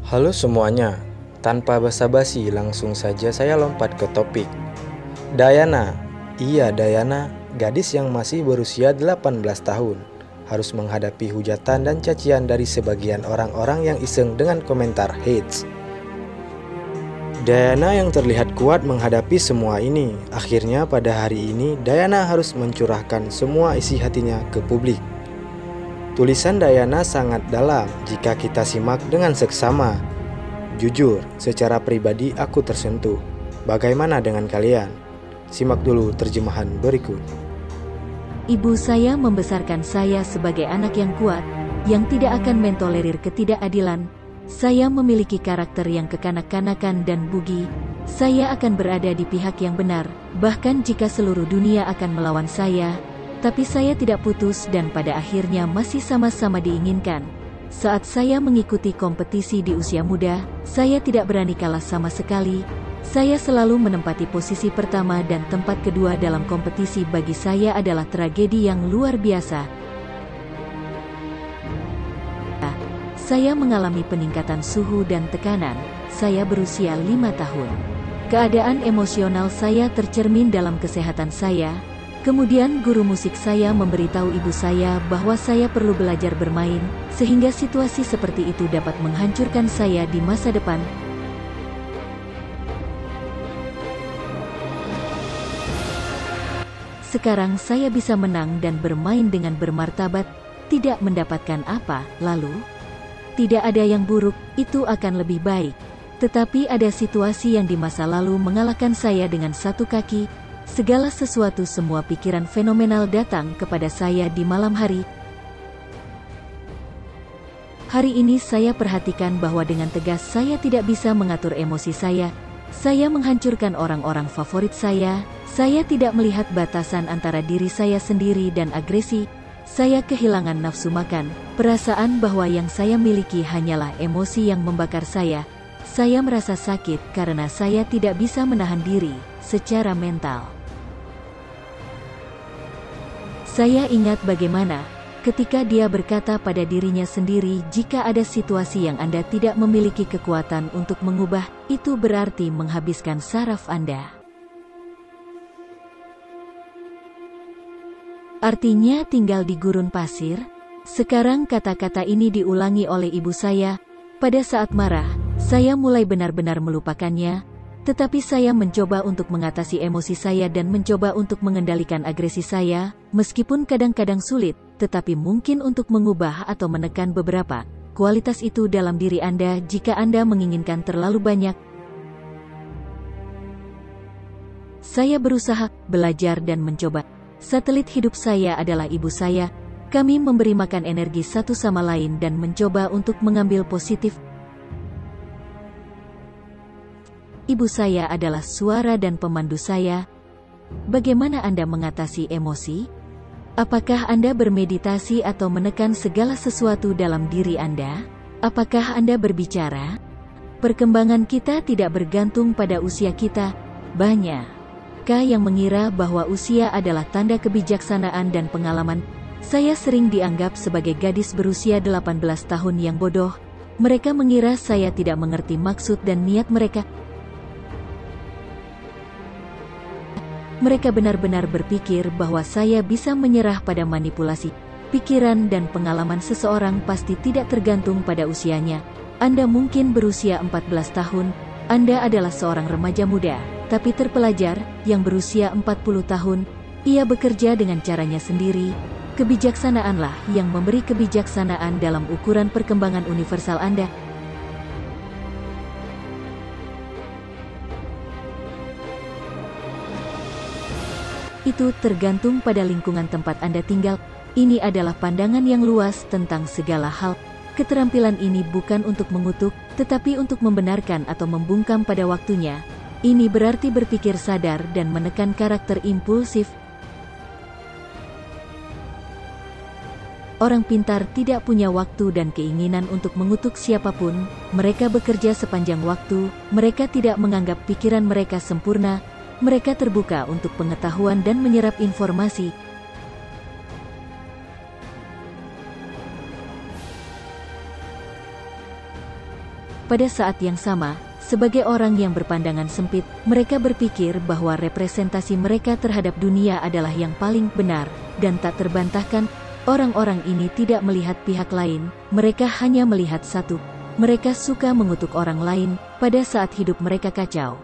Halo semuanya, tanpa basa-basi langsung saja saya lompat ke topik. Dayana, iya Dayana, gadis yang masih berusia 18 tahun, harus menghadapi hujatan dan cacian dari sebagian orang-orang yang iseng dengan komentar hates. Dayana yang terlihat kuat menghadapi semua ini. Akhirnya pada hari ini Dayana harus mencurahkan semua isi hatinya ke publik. Tulisan Dayana sangat dalam jika kita simak dengan seksama. Jujur, secara pribadi aku tersentuh. Bagaimana dengan kalian? Simak dulu terjemahan berikut. Ibu saya membesarkan saya sebagai anak yang kuat, yang tidak akan mentolerir ketidakadilan. Saya memiliki karakter yang kekanak-kanakan dan bugi. Saya akan berada di pihak yang benar, bahkan jika seluruh dunia akan melawan saya. Tapi saya tidak putus dan pada akhirnya masih sama-sama diinginkan. Saat saya mengikuti kompetisi di usia muda, saya tidak berani kalah sama sekali. Saya selalu menempati posisi pertama dan tempat kedua dalam kompetisi. Bagi saya adalah tragedi yang luar biasa. Saya mengalami peningkatan suhu dan tekanan. Saya berusia 5 tahun. Keadaan emosional saya tercermin dalam kesehatan saya. Kemudian guru musik saya memberitahu ibu saya bahwa saya perlu belajar bermain, sehingga situasi seperti itu dapat menghancurkan saya di masa depan. Sekarang saya bisa menang dan bermain dengan bermartabat, tidak mendapatkan apa, lalu? Tidak ada yang buruk, itu akan lebih baik. Tetapi ada situasi yang di masa lalu mengalahkan saya dengan satu kaki. Segala sesuatu, semua pikiran fenomenal datang kepada saya di malam hari. Hari ini saya perhatikan bahwa dengan tegas saya tidak bisa mengatur emosi saya. Saya menghancurkan orang-orang favorit saya. Saya tidak melihat batasan antara diri saya sendiri dan agresi. Saya kehilangan nafsu makan, perasaan bahwa yang saya miliki hanyalah emosi yang membakar saya. Saya merasa sakit karena saya tidak bisa menahan diri secara mental. Saya ingat bagaimana ketika dia berkata pada dirinya sendiri, jika ada situasi yang Anda tidak memiliki kekuatan untuk mengubah, itu berarti menghabiskan saraf Anda. Artinya tinggal di gurun pasir. Sekarang kata-kata ini diulangi oleh ibu saya. Pada saat marah, saya mulai benar-benar melupakannya. Tetapi saya mencoba untuk mengatasi emosi saya dan mencoba untuk mengendalikan agresi saya, meskipun kadang-kadang sulit, tetapi mungkin untuk mengubah atau menekan beberapa kualitas itu dalam diri Anda jika Anda menginginkan terlalu banyak. Saya berusaha, belajar dan mencoba. Satelit hidup saya adalah ibu saya. Kami memberi makan energi satu sama lain dan mencoba untuk mengambil positif. Ibu saya adalah suara dan pemandu saya. Bagaimana Anda mengatasi emosi? Apakah Anda bermeditasi atau menekan segala sesuatu dalam diri Anda? Apakah Anda berbicara? Perkembangan kita tidak bergantung pada usia kita. Banyak yang mengira bahwa usia adalah tanda kebijaksanaan dan pengalaman. Saya sering dianggap sebagai gadis berusia 18 tahun yang bodoh. Mereka mengira saya tidak mengerti maksud dan niat mereka. Mereka benar-benar berpikir bahwa saya bisa menyerah pada manipulasi. Pikiran dan pengalaman seseorang pasti tidak tergantung pada usianya. Anda mungkin berusia 14 tahun, Anda adalah seorang remaja muda, tapi terpelajar, yang berusia 40 tahun, ia bekerja dengan caranya sendiri. Kebijaksanaanlah yang memberi kebijaksanaan dalam ukuran perkembangan universal Anda. Itu tergantung pada lingkungan tempat Anda tinggal. Ini adalah pandangan yang luas tentang segala hal. Keterampilan ini bukan untuk mengutuk, tetapi untuk membenarkan atau membungkam pada waktunya. Ini berarti berpikir sadar dan menekan karakter impulsif. Orang pintar tidak punya waktu dan keinginan untuk mengutuk siapapun. Mereka bekerja sepanjang waktu. Mereka tidak menganggap pikiran mereka sempurna. Mereka terbuka untuk pengetahuan dan menyerap informasi. pada saat yang sama, sebagai orang yang berpandangan sempit, mereka berpikir bahwa representasi mereka terhadap dunia adalah yang paling benar, dan tak terbantahkan, orang-orang ini tidak melihat pihak lain, mereka hanya melihat satu. Mereka suka mengutuk orang lain, pada saat hidup mereka kacau.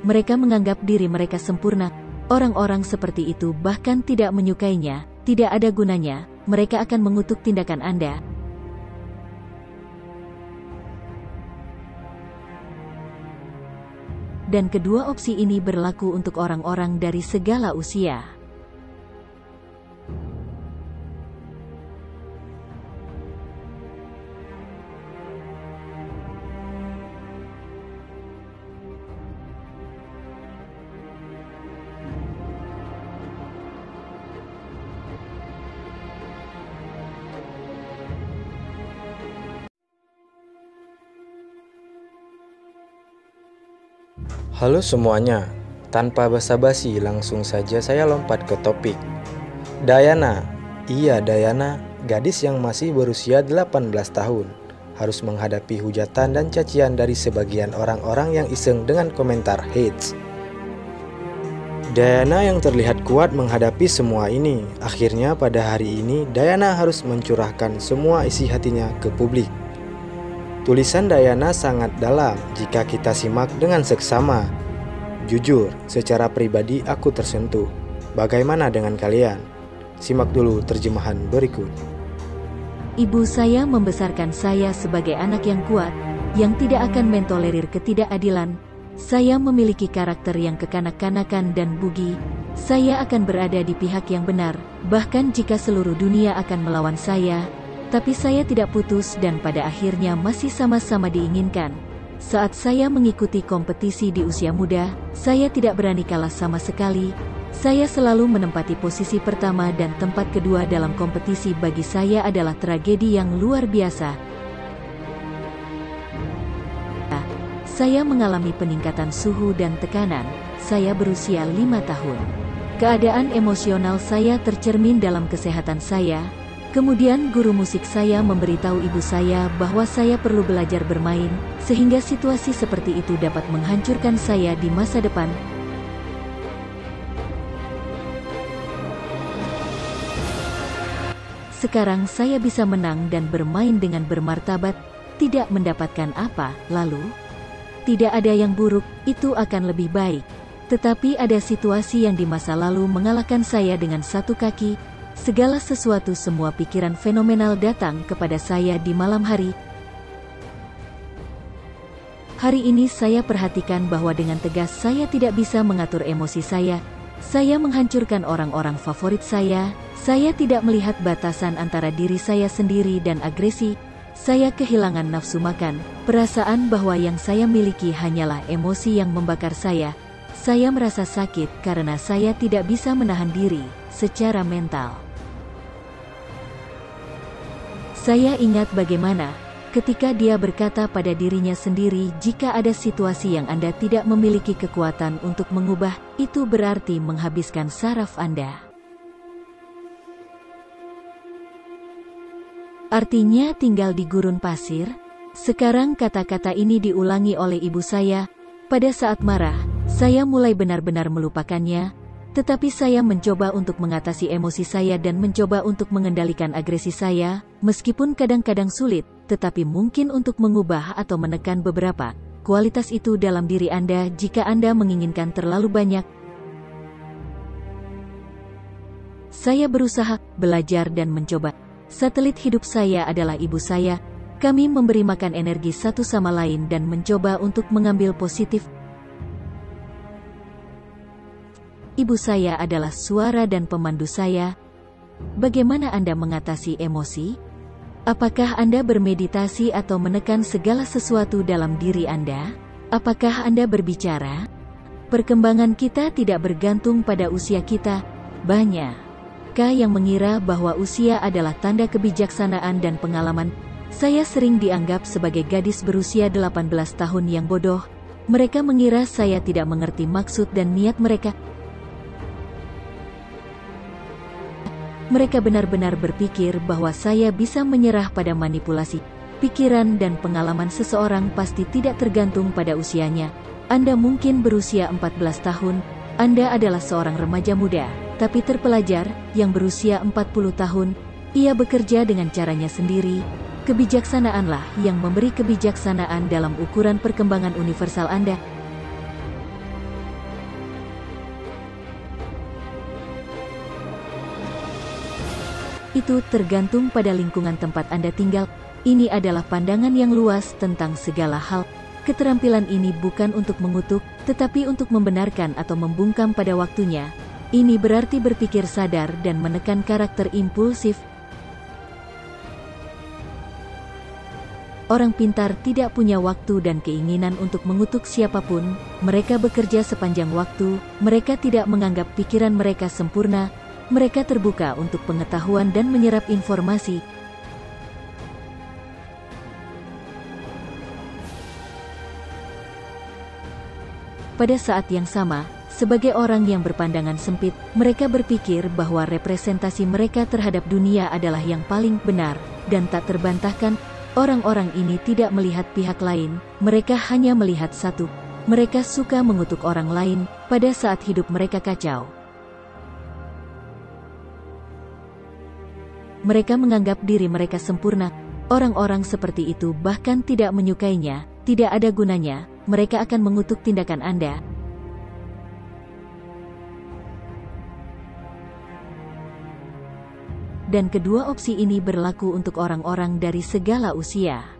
Mereka menganggap diri mereka sempurna. Orang-orang seperti itu bahkan tidak menyukainya, tidak ada gunanya, mereka akan mengutuk tindakan Anda. Dan kedua opsi ini berlaku untuk orang-orang dari segala usia. Halo semuanya, tanpa basa-basi langsung saja saya lompat ke topik. Diana, iya Diana, gadis yang masih berusia 18 tahun, harus menghadapi hujatan dan cacian dari sebagian orang-orang yang iseng dengan komentar hates. Diana yang terlihat kuat menghadapi semua ini, akhirnya pada hari ini Diana harus mencurahkan semua isi hatinya ke publik. Tulisan Diana sangat dalam jika kita simak dengan seksama. Jujur, secara pribadi aku tersentuh. Bagaimana dengan kalian? Simak dulu terjemahan berikut. Ibu saya membesarkan saya sebagai anak yang kuat, yang tidak akan mentolerir ketidakadilan. Saya memiliki karakter yang kekanak-kanakan dan bugi. Saya akan berada di pihak yang benar, bahkan jika seluruh dunia akan melawan saya. Tapi saya tidak putus dan pada akhirnya masih sama-sama diinginkan. Saat saya mengikuti kompetisi di usia muda, saya tidak berani kalah sama sekali. Saya selalu menempati posisi pertama dan tempat kedua dalam kompetisi bagi saya adalah tragedi yang luar biasa. Saya mengalami peningkatan suhu dan tekanan. Saya berusia 5 tahun. Keadaan emosional saya tercermin dalam kesehatan saya. Kemudian guru musik saya memberitahu ibu saya bahwa saya perlu belajar bermain, sehingga situasi seperti itu dapat menghancurkan saya di masa depan. Sekarang saya bisa menang dan bermain dengan bermartabat, tidak mendapatkan apa, lalu? Tidak ada yang buruk, itu akan lebih baik. Tetapi ada situasi yang di masa lalu mengalahkan saya dengan satu kaki. Segala sesuatu, semua pikiran fenomenal datang kepada saya di malam hari. Hari ini saya perhatikan bahwa dengan tegas saya tidak bisa mengatur emosi saya. Saya menghancurkan orang-orang favorit saya. Saya tidak melihat batasan antara diri saya sendiri dan agresi. Saya kehilangan nafsu makan, perasaan bahwa yang saya miliki hanyalah emosi yang membakar saya. Saya merasa sakit karena saya tidak bisa menahan diri secara mental. Saya ingat bagaimana ketika dia berkata pada dirinya sendiri, jika ada situasi yang Anda tidak memiliki kekuatan untuk mengubah, itu berarti menghabiskan saraf Anda. Artinya tinggal di gurun pasir. Sekarang kata-kata ini diulangi oleh ibu saya. Pada saat marah, saya mulai benar-benar melupakannya. Tetapi saya mencoba untuk mengatasi emosi saya dan mencoba untuk mengendalikan agresi saya, meskipun kadang-kadang sulit, tetapi mungkin untuk mengubah atau menekan beberapa kualitas itu dalam diri Anda jika Anda menginginkan terlalu banyak. Saya berusaha, belajar dan mencoba. Satelit hidup saya adalah ibu saya. Kami memberi makan energi satu sama lain dan mencoba untuk mengambil positif. Ibu saya adalah suara dan pemandu saya. Bagaimana Anda mengatasi emosi? Apakah Anda bermeditasi atau menekan segala sesuatu dalam diri Anda? Apakah Anda berbicara? Perkembangan kita tidak bergantung pada usia kita. Banyak yang mengira bahwa usia adalah tanda kebijaksanaan dan pengalaman. Saya sering dianggap sebagai gadis berusia 18 tahun yang bodoh. Mereka mengira saya tidak mengerti maksud dan niat mereka. Mereka benar-benar berpikir bahwa saya bisa menyerah pada manipulasi pikiran dan pengalaman seseorang pasti tidak tergantung pada usianya. Anda mungkin berusia 14 tahun, Anda adalah seorang remaja muda, tapi terpelajar yang berusia 40 tahun, ia bekerja dengan caranya sendiri. Kebijaksanaanlah yang memberi kebijaksanaan dalam ukuran perkembangan universal Anda. Itu tergantung pada lingkungan tempat Anda tinggal. Ini adalah pandangan yang luas tentang segala hal. Keterampilan ini bukan untuk mengutuk, tetapi untuk membenarkan atau membungkam pada waktunya. Ini berarti berpikir sadar dan menekan karakter impulsif. Orang pintar tidak punya waktu dan keinginan untuk mengutuk siapapun. Mereka bekerja sepanjang waktu, mereka tidak menganggap pikiran mereka sempurna, mereka terbuka untuk pengetahuan dan menyerap informasi. Pada saat yang sama, sebagai orang yang berpandangan sempit, mereka berpikir bahwa representasi mereka terhadap dunia adalah yang paling benar, dan tak terbantahkan. Orang-orang ini tidak melihat pihak lain, mereka hanya melihat satu. Mereka suka mengutuk orang lain pada saat hidup mereka kacau. Mereka menganggap diri mereka sempurna. Orang-orang seperti itu bahkan tidak menyukainya, tidak ada gunanya. Mereka akan mengutuk tindakan Anda. Dan kedua opsi ini berlaku untuk orang-orang dari segala usia.